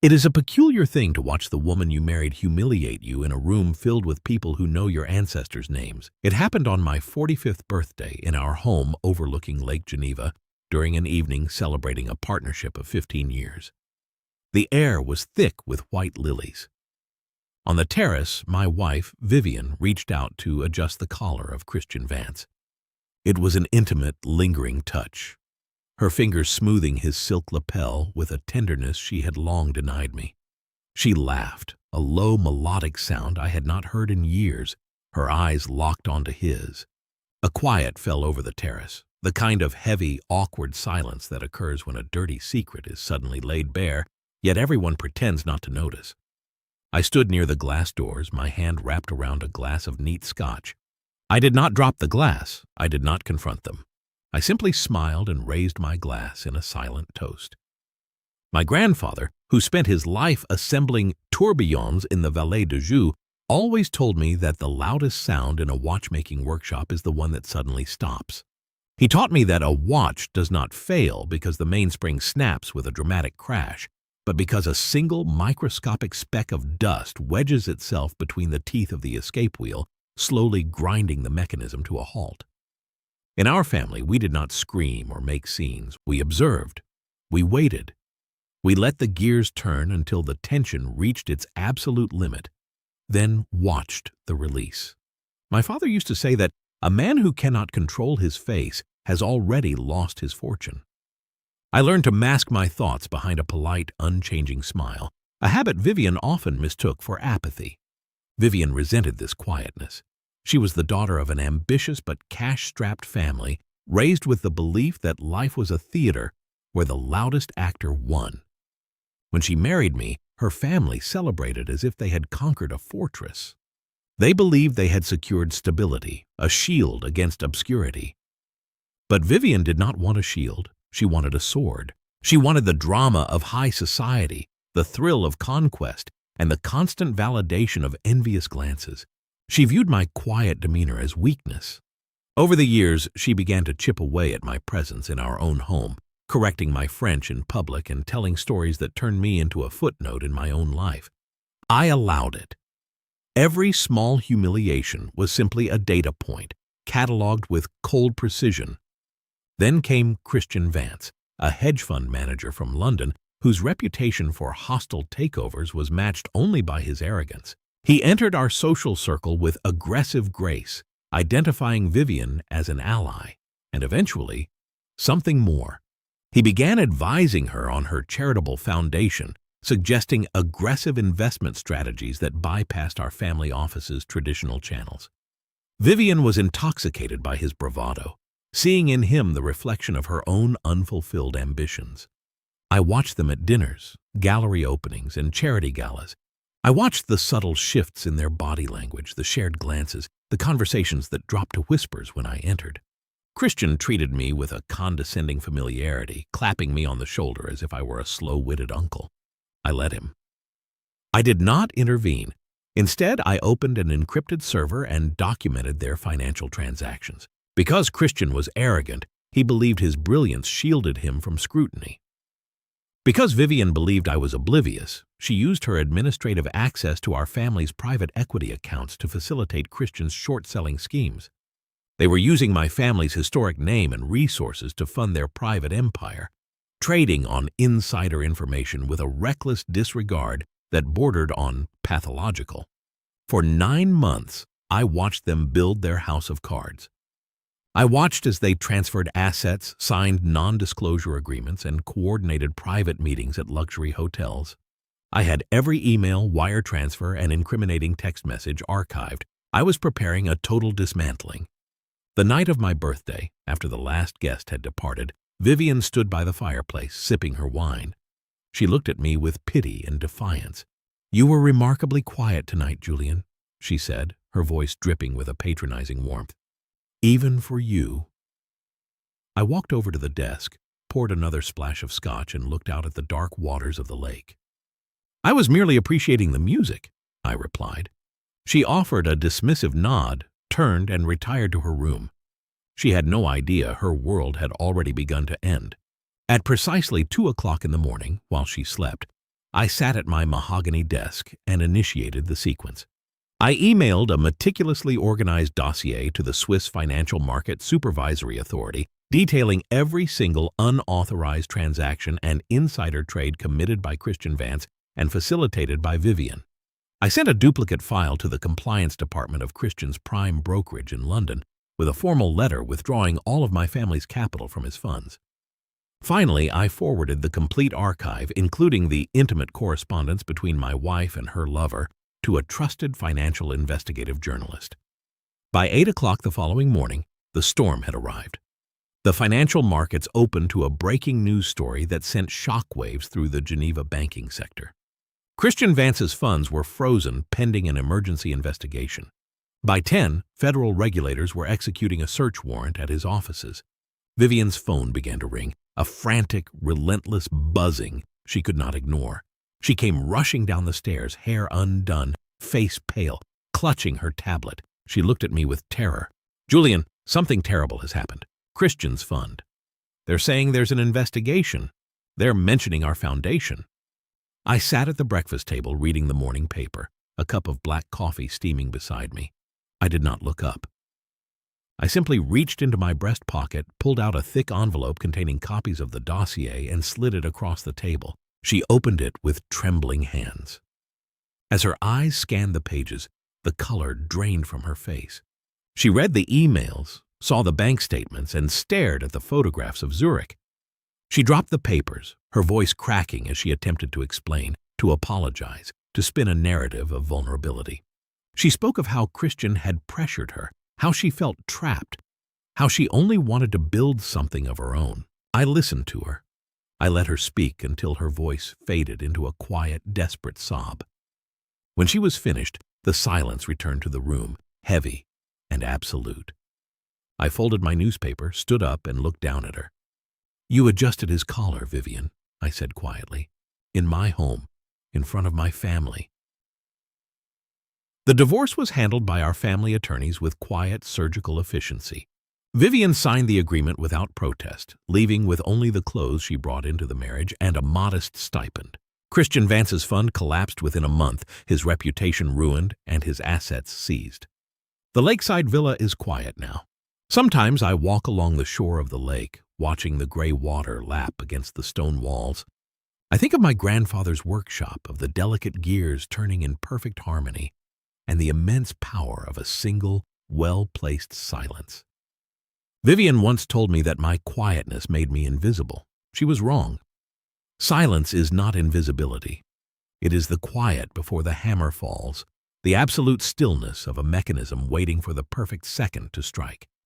It is a peculiar thing to watch the woman you married humiliate you in a room filled with people who know your ancestors' names. It happened on my 45th birthday in our home overlooking Lake Geneva during an evening celebrating a partnership of 15 years. The air was thick with white lilies. On the terrace, my wife, Vivian, reached out to adjust the collar of Christian Vance. It was an intimate, lingering touch, her fingers smoothing his silk lapel with a tenderness she had long denied me. She laughed, a low melodic sound I had not heard in years, her eyes locked onto his. A quiet fell over the terrace, the kind of heavy, awkward silence that occurs when a dirty secret is suddenly laid bare, yet everyone pretends not to notice. I stood near the glass doors, my hand wrapped around a glass of neat scotch. I did not drop the glass, I did not confront them. I simply smiled and raised my glass in a silent toast. My grandfather, who spent his life assembling tourbillons in the Vallée de Joux, always told me that the loudest sound in a watchmaking workshop is the one that suddenly stops. He taught me that a watch does not fail because the mainspring snaps with a dramatic crash, but because a single microscopic speck of dust wedges itself between the teeth of the escape wheel, slowly grinding the mechanism to a halt. In our family, we did not scream or make scenes. We observed. We waited. We let the gears turn until the tension reached its absolute limit, then watched the release. My father used to say that a man who cannot control his face has already lost his fortune. I learned to mask my thoughts behind a polite, unchanging smile, a habit Vivian often mistook for apathy. Vivian resented this quietness. She was the daughter of an ambitious but cash-strapped family, raised with the belief that life was a theater where the loudest actor won. When she married me, her family celebrated as if they had conquered a fortress. They believed they had secured stability, a shield against obscurity. But Vivian did not want a shield. She wanted a sword. She wanted the drama of high society, the thrill of conquest, and the constant validation of envious glances. She viewed my quiet demeanor as weakness. Over the years, she began to chip away at my presence in our own home, correcting my French in public and telling stories that turned me into a footnote in my own life. I allowed it. Every small humiliation was simply a data point, cataloged with cold precision. Then came Christian Vance, a hedge fund manager from London whose reputation for hostile takeovers was matched only by his arrogance. He entered our social circle with aggressive grace, identifying Vivian as an ally, and eventually, something more. He began advising her on her charitable foundation, suggesting aggressive investment strategies that bypassed our family office's traditional channels. Vivian was intoxicated by his bravado, seeing in him the reflection of her own unfulfilled ambitions. I watched them at dinners, gallery openings, and charity galas. I watched the subtle shifts in their body language, the shared glances, the conversations that dropped to whispers when I entered. Christian treated me with a condescending familiarity, clapping me on the shoulder as if I were a slow-witted uncle. I let him. I did not intervene. Instead, I opened an encrypted server and documented their financial transactions. Because Christian was arrogant, he believed his brilliance shielded him from scrutiny. Because Vivian believed I was oblivious, she used her administrative access to our family's private equity accounts to facilitate Christian's short-selling schemes. They were using my family's historic name and resources to fund their private empire, trading on insider information with a reckless disregard that bordered on pathological. For 9 months, I watched them build their house of cards. I watched as they transferred assets, signed non-disclosure agreements, and coordinated private meetings at luxury hotels. I had every email, wire transfer, and incriminating text message archived. I was preparing a total dismantling. The night of my birthday, after the last guest had departed, Vivian stood by the fireplace, sipping her wine. She looked at me with pity and defiance. "You were remarkably quiet tonight, Julian," she said, her voice dripping with a patronizing warmth. "Even for you." I walked over to the desk, poured another splash of scotch, and looked out at the dark waters of the lake. "I was merely appreciating the music," I replied. She offered a dismissive nod, turned, and retired to her room. She had no idea her world had already begun to end. At precisely 2 o'clock in the morning, while she slept, I sat at my mahogany desk and initiated the sequence. I emailed a meticulously organized dossier to the Swiss Financial Market Supervisory Authority, detailing every single unauthorized transaction and insider trade committed by Christian Vance and facilitated by Vivian. I sent a duplicate file to the Compliance Department of Christian's prime brokerage in London with a formal letter withdrawing all of my family's capital from his funds. Finally, I forwarded the complete archive, including the intimate correspondence between my wife and her lover, to a trusted financial investigative journalist. By 8 o'clock the following morning, the storm had arrived. The financial markets opened to a breaking news story that sent shockwaves through the Geneva banking sector. Christian Vance's funds were frozen pending an emergency investigation. By 10, federal regulators were executing a search warrant at his offices. Vivian's phone began to ring, a frantic, relentless buzzing she could not ignore. She came rushing down the stairs, hair undone, face pale, clutching her tablet. She looked at me with terror. "Julian, something terrible has happened. Christian's fund. They're saying there's an investigation. They're mentioning our foundation." I sat at the breakfast table reading the morning paper, a cup of black coffee steaming beside me. I did not look up. I simply reached into my breast pocket, pulled out a thick envelope containing copies of the dossier, and slid it across the table. She opened it with trembling hands. As her eyes scanned the pages, the color drained from her face. She read the emails, saw the bank statements, and stared at the photographs of Zurich. She dropped the papers, her voice cracking as she attempted to explain, to apologize, to spin a narrative of vulnerability. She spoke of how Christian had pressured her, how she felt trapped, how she only wanted to build something of her own. I listened to her. I let her speak until her voice faded into a quiet, desperate sob. When she was finished, the silence returned to the room, heavy and absolute. I folded my newspaper, stood up, and looked down at her. "You adjusted his collar, Vivian," I said quietly, "in my home, in front of my family." The divorce was handled by our family attorneys with quiet, surgical efficiency. Vivian signed the agreement without protest, leaving with only the clothes she brought into the marriage and a modest stipend. Christian Vance's fund collapsed within a month, his reputation ruined, and his assets seized. The lakeside villa is quiet now. Sometimes I walk along the shore of the lake, watching the gray water lap against the stone walls. I think of my grandfather's workshop, of the delicate gears turning in perfect harmony, and the immense power of a single, well-placed silence. Vivian once told me that my quietness made me invisible. She was wrong. Silence is not invisibility. It is the quiet before the hammer falls, the absolute stillness of a mechanism waiting for the perfect second to strike.